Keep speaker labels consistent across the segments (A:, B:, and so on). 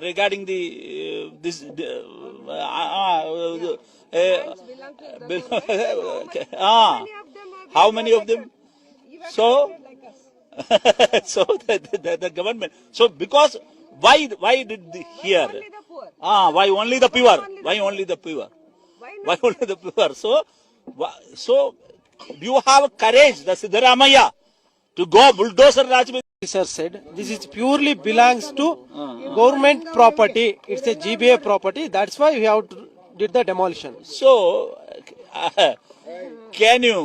A: regarding the this how many of them? So so the government. So because why did the here? Why only the poor? Why only the poor? Why only the poor? So do you have courage, the Siddaramaiah, to go bulldozer Raj?
B: Sir said this is purely belongs to government property. It's a GBA property. That's why we have to did the demolition.
A: So can you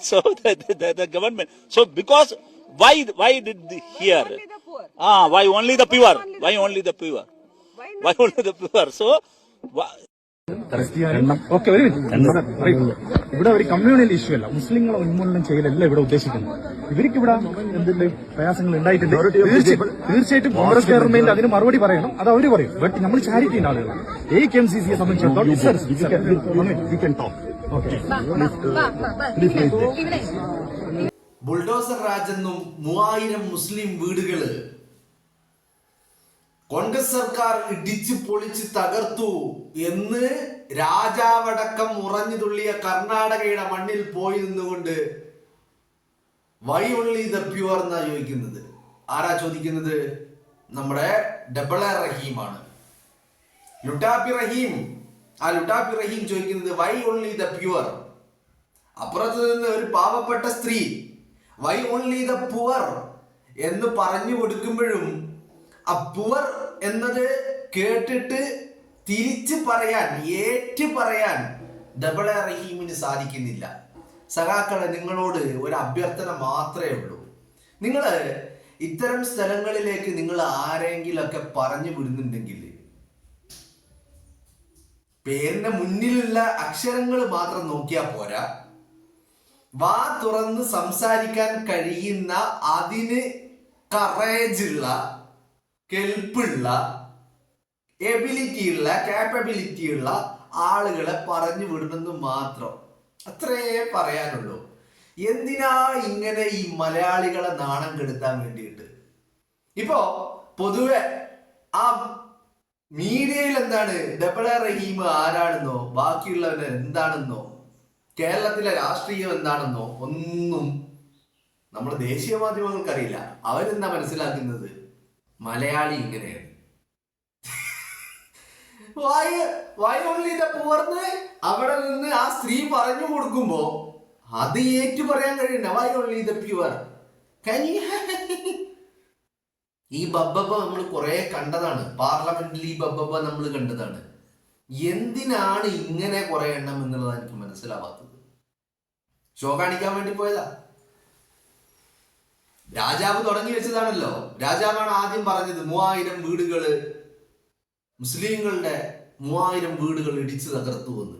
A: so the government. So because why did the here? Why only the poor? Why only the poor? Why only the poor? So
C: okay, ഒരു ഇവിടെ ഒരു communal issue അല്ല, മുസ്ലിങ്ങളെ ഉന്മൂലനം ചെയ്യലല്ല ഇവിടെ ഉദ്ദേശിക്കുന്നത്. ഇവർക്ക് ഇവിടെ എന്തുണ്ട് പ്രയാസങ്ങൾ ഉണ്ടായിട്ടുണ്ട്. തീർച്ചയായിട്ടും കോൺഗ്രസ് ഗവൺമെന്റ് അതിന് മറുപടി പറയണം, അത് അവര് പറയും. ബട്ട് നമ്മൾ ചാരിറ്റിന്റെ ആളുകളാണ്. AKMCCയെ സംബന്ധിച്ചിടത്തോളം
D: ബുൾഡോസർ രാജ് എന്നും 3000 മുസ്ലിം വീടുകള് കോൺഗ്രസ് സർക്കാർ ഇടിച്ചു പൊളിച്ച് തകർത്തു എന്ന് രാജാവടക്കം ഉറഞ്ഞു തുള്ളിയ കർണാടകയുടെ മണ്ണിൽ പോയി നിന്നുകൊണ്ട് വൈ ഓൺലി ദ പ്യുവർ എന്നാ ചോദിക്കുന്നത്. ആരാ ചോദിക്കുന്നത്? നമ്മുടെ ഡബിൾ എ റഹീമാണ്, ലുട്ടാപ്പി റഹീം. ആ ലുട്ടാപ്പി റഹീം ചോദിക്കുന്നത് വൈ ഓൺലി ദ പ്യുവർ. അപ്പുറത്ത് നിന്ന് ഒരു പാവപ്പെട്ട സ്ത്രീ വൈ ഓൺലി ദ പുവർ എന്ന് പറഞ്ഞു കൊടുക്കുമ്പോഴും ആ പുവർ എന്നത് കേട്ടിട്ട് തിരിച്ചു പറയാൻ, ഏറ്റു പറയാൻ ഡബിൾ എ റഹീമിന് സാധിക്കുന്നില്ല. സഖാക്കളെ, നിങ്ങളോട് ഒരു അഭ്യർത്ഥന മാത്രമേ ഉള്ളൂ. നിങ്ങൾ ഇത്തരം സ്ഥലങ്ങളിലേക്ക് നിങ്ങൾ ആരെങ്കിലൊക്കെ പറഞ്ഞു വിടുന്നുണ്ടെങ്കിൽ പേരിന്റെ മുന്നിലുള്ള അക്ഷരങ്ങൾ മാത്രം നോക്കിയാൽ പോരാ, വാ തുറന്ന് സംസാരിക്കാൻ കഴിയുന്ന, അതിന് കറേജുള്ള, കെൽപ്പുള്ള, എബിലിറ്റിയുള്ള, കാപ്പബിലിറ്റിയുള്ള ആളുകളെ പറഞ്ഞു വിടണമെന്ന് മാത്രം. അത്രേ പറയാനുള്ളൂ. എന്തിനാ ഇങ്ങനെ ഈ മലയാളികളെ നാണം കെടുത്താൻ വേണ്ടിയിട്ട്? ഇപ്പോ പൊതുവെ ആ മീഡിയയിൽ എന്താണ്, ഡബിൾ എ റഹീം ആരാണെന്നോ ബാക്കിയുള്ളവന് എന്താണെന്നോ കേരളത്തിലെ രാഷ്ട്രീയം എന്താണെന്നോ ഒന്നും നമ്മൾ ദേശീയ മാധ്യമങ്ങൾക്കറിയില്ല. അവരെന്താ മനസ്സിലാക്കുന്നത്? മലയാളി ഇങ്ങനെയാണ്. അവിടെ നിന്ന് ആ സ്ത്രീ പറഞ്ഞു കൊടുക്കുമ്പോ അത് ഏറ്റു പറയാൻ കഴിയണ്ട. Why only the pure. ഈ ബബ്ബബ നമ്മൾ കുറെ കണ്ടതാണ്, പാർലമെന്റിൽ ഈ ബബ്ബബ നമ്മൾ കണ്ടതാണ്. എന്തിനാണ് ഇങ്ങനെ കുറെ എണ്ണം എന്നുള്ളത് എനിക്ക് മനസ്സിലാവാത്തത്. ഷോ കാണിക്കാൻ വേണ്ടി പോയതാ. രാജാവ് തുടങ്ങി വെച്ചതാണല്ലോ. രാജാവാണ് ആദ്യം പറഞ്ഞത് 3000 വീടുകള്, മുസ്ലിങ്ങളുടെ 3000 വീടുകൾ ഇടിച്ചു തകർത്തു എന്ന്.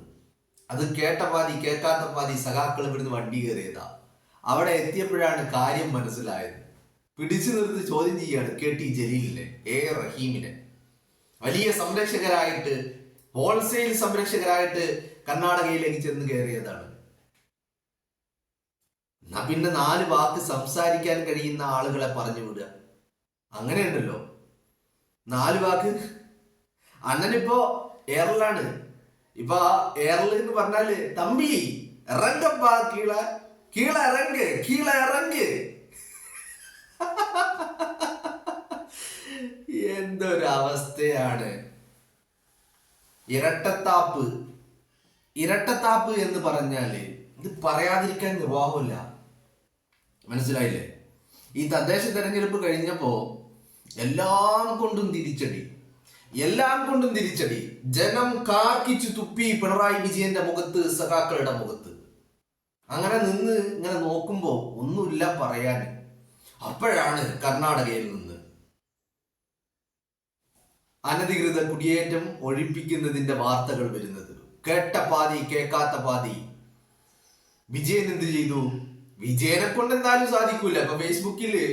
D: അത് കേട്ട പാതി കേൾക്കാത്ത പാതി സഖാക്കൾ ഇവിടുന്ന് വണ്ടി കയറിയതാ. അവിടെ എത്തിയപ്പോഴാണ് കാര്യം മനസ്സിലായത്. പിടിച്ചു നിർത്തി ചോദ്യം ചെയ്യാണ് KT ജലീലിനെ, A റഹീമിനെ. വലിയ സംരക്ഷകരായിട്ട്, ഹോൾസെയിൽ സംരക്ഷകരായിട്ട് കർണാടകയിലേക്ക് ചെന്ന് കയറിയതാണ്. എന്നാ പിന്നെ 4 വാക്ക് സംസാരിക്കാൻ കഴിയുന്ന ആളുകളെ പറഞ്ഞു വിടുക. അങ്ങനെയുണ്ടല്ലോ 4 വാക്ക്. അണ്ണനിപ്പോ എയറിലാണ്. ഇപ്പൊ എയറിൽ എന്ന് പറഞ്ഞാല് തമ്പി ഇറങ്ങപ്പാ, കീഴ ഇറങ്ങ്. എന്തൊരവസ്ഥയാണ്. ഇരട്ടത്താപ്പ് എന്ന് പറഞ്ഞാല് ഇത് പറയാതിരിക്കാൻ നിർവാഹമില്ല. മനസ്സിലായില്ലേ? ഈ തദ്ദേശ തെരഞ്ഞെടുപ്പ് കഴിഞ്ഞപ്പോ എല്ലാം കൊണ്ടും തിരിച്ചടി. ജനം കാർക്കിച്ചു തുപ്പി പിണറായി വിജയന്റെ മുഖത്ത്, സഖാക്കളുടെ മുഖത്ത്. അങ്ങനെ നിന്ന് ഇങ്ങനെ നോക്കുമ്പോ ഒന്നുമില്ല പറയാൻ. അപ്പോഴാണ് കർണാടകയിൽ നിന്ന് അനധികൃത കുടിയേറ്റം ഒഴിപ്പിക്കുന്നതിന്റെ വാർത്തകൾ വരുന്നത്. കേട്ട പാതി കേൾക്കാത്ത പാതി. വിജയൻ എന്ത് ചെയ്തു? വിജയനെ കൊണ്ട് എന്തായാലും സാധിക്കൂല. അപ്പൊ ഫേസ്ബുക്കില്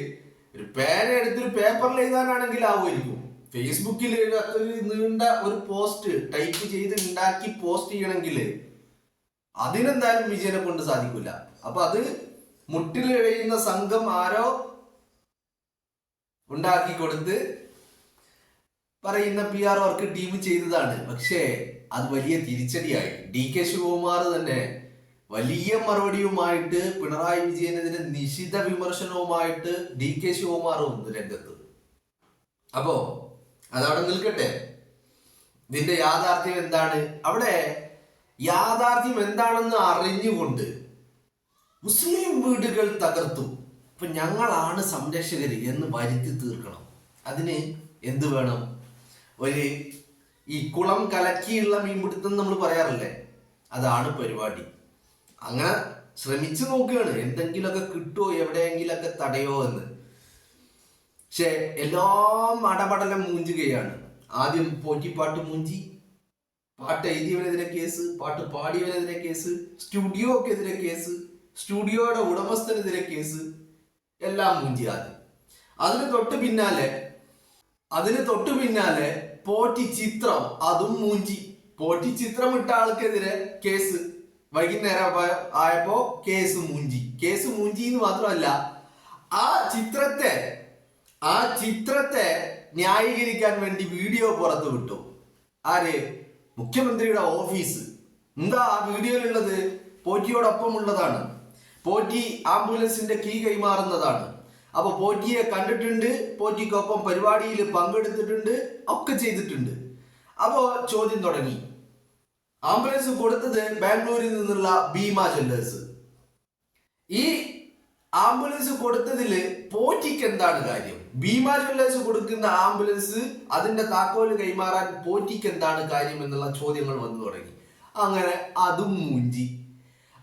D: ഒരു പേന എടുത്തൊരു പേപ്പറിൽ എഴുതാനാണെങ്കിൽ ആവുമായിരിക്കും. ഫേസ്ബുക്കിൽ ഒരു നീണ്ട ഒരു പോസ്റ്റ് ടൈപ്പ് ചെയ്ത് ഉണ്ടാക്കി പോസ്റ്റ് ചെയ്യണമെങ്കിൽ അതിനെന്തായാലും വിജയനെ കൊണ്ട് സാധിക്കില്ല. അപ്പൊ അത് മുട്ടിലിഴയുന്ന സംഘം ആരോ ഉണ്ടാക്കി കൊടുത്ത് പറയുന്ന PR വർക്ക് ടീം ചെയ്തതാണ്. പക്ഷേ അത് വലിയ തിരിച്ചടിയായി. DK ശിവകുമാർ തന്നെ വലിയ മറുപടിയുമായിട്ട് പിണറായി വിജയനെതിരെ നിശിത വിമർശനവുമായിട്ട് DK ശിവകുമാർ വന്നു രംഗത്ത്. അപ്പോ അതവിടെ നിൽക്കട്ടെ. ഇതിന്റെ യാഥാർത്ഥ്യം എന്താണ്? അവിടെ യാഥാർത്ഥ്യം എന്താണെന്ന് അറിഞ്ഞുകൊണ്ട് മുസ്ലിം വീടുകൾ തകർത്തു, ഇപ്പൊ ഞങ്ങളാണ് സംരക്ഷകര് എന്ന് വരുത്തി തീർക്കണം. അതിന് എന്ത് വേണം? ഈ കുളം കലക്കിയുള്ള മീൻപിടുത്തം നമ്മൾ പറയാറില്ലേ, അതാണ് പരിപാടി. അങ്ങനെ ശ്രമിച്ചു നോക്കുകയാണ് എന്തെങ്കിലുമൊക്കെ കിട്ടുമോ, എവിടെയെങ്കിലൊക്കെ തടയോ എന്ന്. പക്ഷെ എല്ലാം അടപടലം മൂഞ്ചുകയാണ്. ആദ്യം പോറ്റിപ്പാട്ട് മൂഞ്ചി, പാട്ട് എഴുതിയവനെതിരെ കേസ്, പാട്ട് പാടിയവനെതിരെ കേസ്, സ്റ്റുഡിയോക്കെതിരെ കേസ്, സ്റ്റുഡിയോയുടെ ഉടമസ്ഥനെതിരെ കേസ്, എല്ലാം മൂഞ്ചി. ആദ്യം അതിന് തൊട്ട് പിന്നാലെ പോറ്റി ചിത്രം, അതും മൂഞ്ചി. പോറ്റി ചിത്രം ഇട്ട ആൾക്കെതിരെ കേസ്, വൈകുന്നേരം ആയപ്പോ കേസ് മൂഞ്ചി എന്ന് മാത്രമല്ല, ആ ചിത്രത്തെ ന്യായീകരിക്കാൻ വേണ്ടി വീഡിയോ പുറത്തു വിട്ടു. ആര്? മുഖ്യമന്ത്രിയുടെ ഓഫീസ്. എന്താ ആ വീഡിയോയിലുള്ളത്? പോറ്റിയോടൊപ്പം ഉള്ളതാണ്. പോറ്റി ആംബുലൻസിന്റെ കീ കൈമാറുന്നതാണ്. അപ്പൊ പോറ്റിയെ കണ്ടിട്ടുണ്ട്, പോറ്റിക്കൊപ്പം പരിപാടിയിൽ പങ്കെടുത്തിട്ടുണ്ട്, ഒക്കെ ചെയ്തിട്ടുണ്ട്. അപ്പോ ചോദ്യം തുടങ്ങി. ആംബുലൻസ് കൊടുത്തത് ബാംഗ്ലൂരിൽ നിന്നുള്ള ഭീമ ജ്വല്ലേഴ്സ്. ഈ ആംബുലൻസ് കൊടുത്തതില് പോറ്റിക്ക് എന്താണ് കാര്യം? ഭീമ ജ്വല്ലേഴ്സ് കൊടുക്കുന്ന ആംബുലൻസ്, അതിന്റെ താക്കോല് കൈമാറാൻ പോറ്റിക്ക് എന്താണ് കാര്യം എന്നുള്ള ചോദ്യങ്ങൾ വന്നു തുടങ്ങി. അങ്ങനെ അതും മൂഞ്ചി.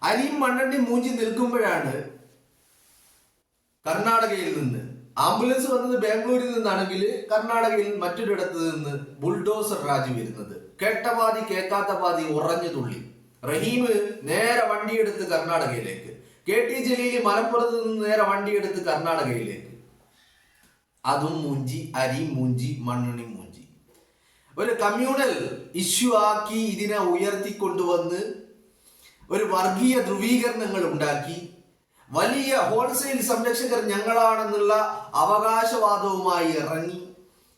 D: അരിയും മണ്ണെണ്ണയും മൂഞ്ചി നിൽക്കുമ്പോഴാണ് കർണാടകയിൽ നിന്ന് ആംബുലൻസ് വന്നത്. ബാംഗ്ലൂരിൽ നിന്നാണെങ്കിൽ കർണാടകയിൽ മറ്റൊരിടത്ത് നിന്ന് ബുൾഡോസർ രാജ് വരുന്നത്. കേട്ട പാതി കേൾക്കാത്ത പാതി ഉറഞ്ഞു തുള്ളി. റഹീം നേരെ വണ്ടിയെടുത്ത് കർണാടകയിലേക്ക്, KT ജലീൽ മലപ്പുറത്ത് നിന്ന് നേരെ വണ്ടിയെടുത്ത് കർണാടകയിലേക്ക്. അതും മൂഞ്ചി, അരിയും മൂഞ്ചി, മണ്ണെണ്ണയും മൂഞ്ചി. ഒരു കമ്മ്യൂണൽ ഇഷ്യൂ ആക്കി ഇതിനെ ഉയർത്തിക്കൊണ്ടുവന്ന് ഒരു വർഗീയ ധ്രുവീകരണങ്ങൾ ഉണ്ടാക്കി വലിയ ഹോൾസെയിൽ സംരക്ഷകർ ഞങ്ങളാണെന്നുള്ള അവകാശവാദവുമായി ഇറങ്ങി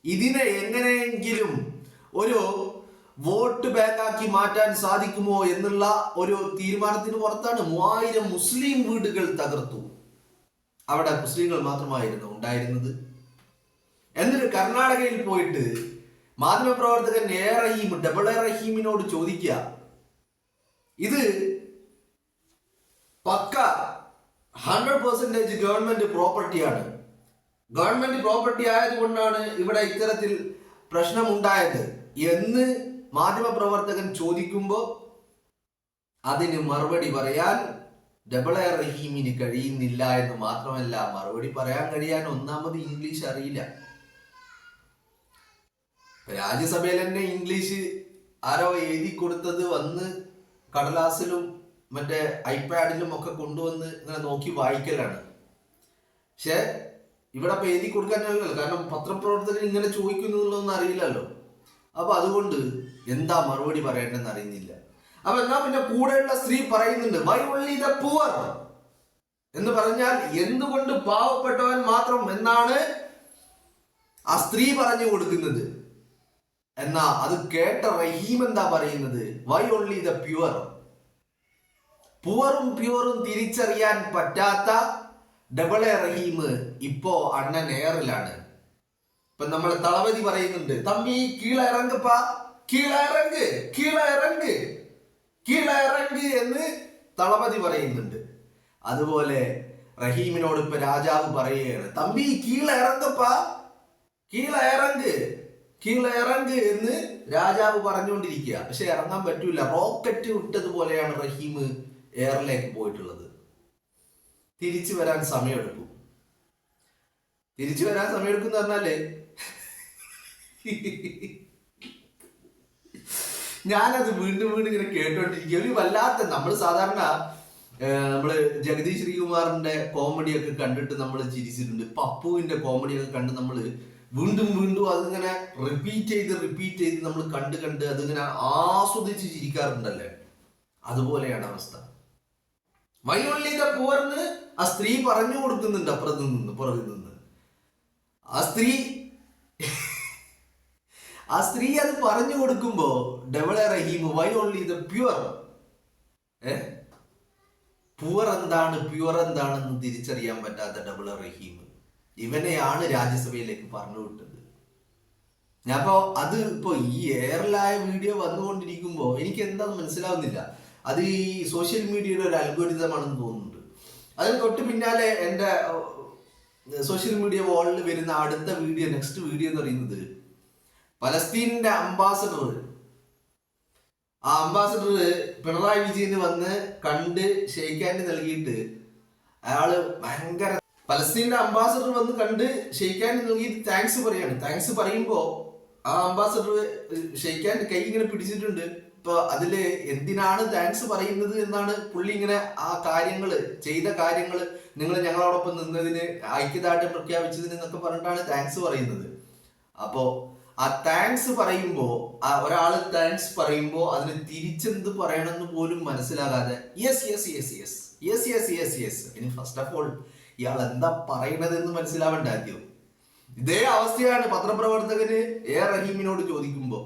D: ഇതിനെ എങ്ങനെയെങ്കിലും ഒരു വോട്ട് ബാങ്കാക്കി മാറ്റാൻ സാധിക്കുമോ എന്നുള്ള ഒരു തീരുമാനത്തിന് പുറത്താണ് 3000 മുസ്ലിം വീടുകൾ തകർത്തു. അവിടെ മുസ്ലിങ്ങൾ മാത്രമായിരുന്നു ഉണ്ടായിരുന്നത്. എന്നിട്ട് കർണാടകയിൽ പോയിട്ട് മാധ്യമപ്രവർത്തകൻ ഡബിൾ എ റഹീമിനോട് ചോദിക്കുക, ഇത് പക്ക 100% ഗവൺമെന്റ് പ്രോപ്പർട്ടിയാണ്, ഗവൺമെന്റ് പ്രോപ്പർട്ടി ആയതുകൊണ്ടാണ് ഇവിടെ ഇത്തരത്തിൽ പ്രശ്നമുണ്ടായത് എന്ന് മാധ്യമപ്രവർത്തകൻ ചോദിക്കുമ്പോൾ അതിന് മറുപടി പറയാൻ ഡബിൾ എ റഹീമിന് കഴിയുന്നില്ല എന്ന് മാത്രമല്ല, മറുപടി പറയാൻ കഴിയാൻ ഒന്നാമത് ഇംഗ്ലീഷ് അറിയില്ല. രാജ്യസഭയിൽ തന്നെ ഇംഗ്ലീഷ് ആരോ എഴുതി കൊടുത്തത് വന്ന് കടലാസിലും മറ്റേ ഐപാഡിലും ഒക്കെ കൊണ്ടുവന്ന് ഇങ്ങനെ നോക്കി വായിക്കലാണ്. പക്ഷെ ഇവിടെ ഇപ്പൊ എഴുതി കൊടുക്കാനല്ലോ, കാരണം പത്രപ്രവർത്തകർ ഇങ്ങനെ ചോദിക്കുന്നുള്ളതൊന്നും അറിയില്ലല്ലോ. അപ്പൊ അതുകൊണ്ട് എന്താ മറുപടി പറയേണ്ടെന്ന് അറിയുന്നില്ല. അപ്പൊ എന്നാ പിന്നെ കൂടെയുള്ള സ്ത്രീ പറയുന്നുണ്ട്, വൈ ഓൺലി ദ പുവർ എന്ന് പറഞ്ഞാൽ എന്തുകൊണ്ട് പാവപ്പെട്ടവൻ മാത്രം എന്നാണ് ആ സ്ത്രീ പറഞ്ഞു കൊടുക്കുന്നത്. എന്നാ അത് കേട്ട റഹീം എന്താ പറയുന്നത്? Why only the pure. പുവറും പ്യുവറും തിരിച്ചറിയാൻ പറ്റാത്ത ഡബിൾ എ റഹീം ഇപ്പോ അണ്ണൻ എയറിലാണ്. ഇപ്പൊ നമ്മളെ തളപതി പറയുന്നുണ്ട്, തമ്പി കീഴിറങ്ങപ്പാ, കീഴിറങ്ങ് എന്ന് തളപതി പറയുന്നുണ്ട്. അതുപോലെ റഹീമിനോട് ഇപ്പൊ രാജാവ് പറയുകയാണ്, തമ്പി കീഴിറങ്ങപ്പാ, കീഴിറങ്ങ് എന്ന് രാജാവ് പറഞ്ഞുകൊണ്ടിരിക്കുക. പക്ഷെ ഇറങ്ങാൻ പറ്റൂല. റോക്കറ്റ് വിട്ടതുപോലെയാണ് റഹീം എയറിലേക്ക് പോയിട്ടുള്ളത്. തിരിച്ചു വരാൻ സമയമെടുക്കും എന്ന് പറഞ്ഞാല് ഞാനത് വീണ്ടും ഇങ്ങനെ കേട്ടോണ്ടിരിക്കുക. ഒരു വല്ലാത്ത, നമ്മൾ സാധാരണ ജഗദീഷ് ശ്രീകുമാറിന്റെ കോമഡിയൊക്കെ കണ്ടിട്ട് നമ്മൾ ചിരിച്ചിട്ടുണ്ട്. പപ്പുവിന്റെ കോമഡിയൊക്കെ കണ്ട് നമ്മൾ വീണ്ടും അതിങ്ങനെ റിപ്പീറ്റ് ചെയ്ത് നമ്മൾ കണ്ട് അതിങ്ങനെ ആസ്വദിച്ച് ചിരിക്കാറുണ്ടല്ലേ. അതുപോലെയാണ് അവസ്ഥ. വൈ ഓൺലി ദ പുവർ എന്ന് ആ സ്ത്രീ പറഞ്ഞു കൊടുക്കുന്നുണ്ട് അപ്പുറത്ത് നിന്ന് പുറകിൽ നിന്ന്. ആ സ്ത്രീ അത് പറഞ്ഞു കൊടുക്കുമ്പോ ഡബിൾ റഹീം why only the pure. Poor എന്താണ് പ്യുവർ എന്താണെന്ന് തിരിച്ചറിയാൻ പറ്റാത്ത ഡബിൾ റഹീം ഇവനെയാണ് രാജ്യസഭയിലേക്ക് പറഞ്ഞു വിട്ടത്. ഞാനിപ്പോ അത് ഇപ്പൊ ഈ എയറിലായ വീഡിയോ വന്നുകൊണ്ടിരിക്കുമ്പോ എനിക്ക് എന്താണെന്ന് മനസ്സിലാവുന്നില്ല. അത് ഈ സോഷ്യൽ മീഡിയയുടെ ഒരു അൽഗോരിതമാണെന്ന് തോന്നുന്നുണ്ട്. അതിന് തൊട്ട് പിന്നാലെ എൻ്റെ സോഷ്യൽ മീഡിയ വാളിൽ വരുന്ന അടുത്ത വീഡിയോ, നെക്സ്റ്റ് വീഡിയോ എന്ന് പറയുന്നത് പലസ്തീനിന്റെ അംബാസഡർ, ആ അംബാസഡർ പിണറായി വിജയന് വന്ന് കണ്ട് ഷെയ്ക്ക് ഹാൻഡ് നൽകിയിട്ട് അയാള് ഭയങ്കര, പലസ്തീനിന്റെ അംബാസഡർ വന്ന് കണ്ട് ഷെയ്ക്ക് ഹാൻഡ് നൽകിയിട്ട് താങ്ക്സ് പറയാണ്. താങ്ക്സ് പറയുമ്പോ ആ അംബാസഡർ ഷെയ്ക്ക് ഹാൻഡ് കൈ ഇങ്ങനെ പിടിച്ചിട്ടുണ്ട്. ഇപ്പൊ അതില് എന്തിനാണ് താങ്ക്സ് പറയുന്നത് എന്നാണ് പുള്ളി ഇങ്ങനെ ആ കാര്യങ്ങള് ചെയ്ത കാര്യങ്ങള്, നിങ്ങൾ ഞങ്ങളോടൊപ്പം നിന്നതിന്, ഐക്യദാർഢ്യം പ്രഖ്യാപിച്ചതിന് എന്നൊക്കെ പറഞ്ഞിട്ടാണ് താങ്ക്സ് പറയുന്നത്. അപ്പോ ആ താങ്ക്സ് പറയുമ്പോ, ഒരാള് താങ്ക്സ് പറയുമ്പോ അതിന് തിരിച്ചെന്ത് പറയണമെന്ന് പോലും മനസ്സിലാകാതെ yes yes yes yes yes yes yes yes. ഇനി ഫസ്റ്റ് ഓഫ് ഓൾ ഇയാൾ എന്താ പറയണത് എന്ന് മനസ്സിലാവേണ്ട ആദ്യം. ഇതേ അവസ്ഥയാണ് പത്രപ്രവർത്തകന് എ റഹീമിനോട് ചോദിക്കുമ്പോ